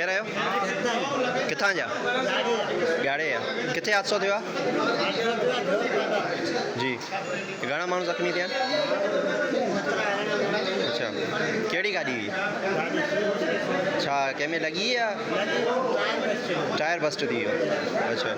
केर आहियो? किथां जा? ॻाढ़े जा। किथे हादसो थियो आहे? जी। घणा माण्हू ज़ख़्मी थिया आहिनि? अच्छा, कहिड़ी गाॾी हुई? छा कंहिंमें लॻी या टायर बस्ट थी वियो? अच्छा।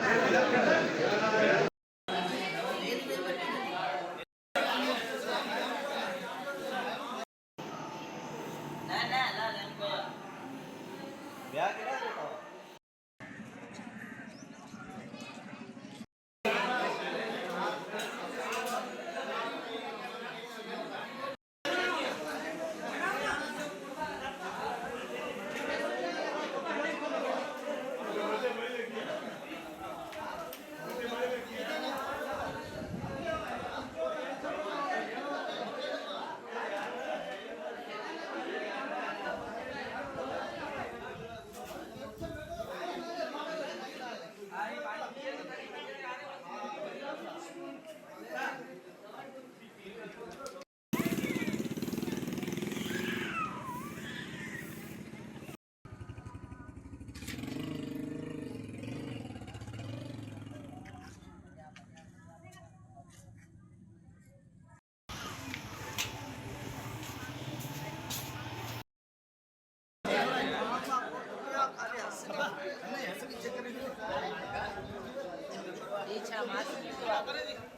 ये छा मास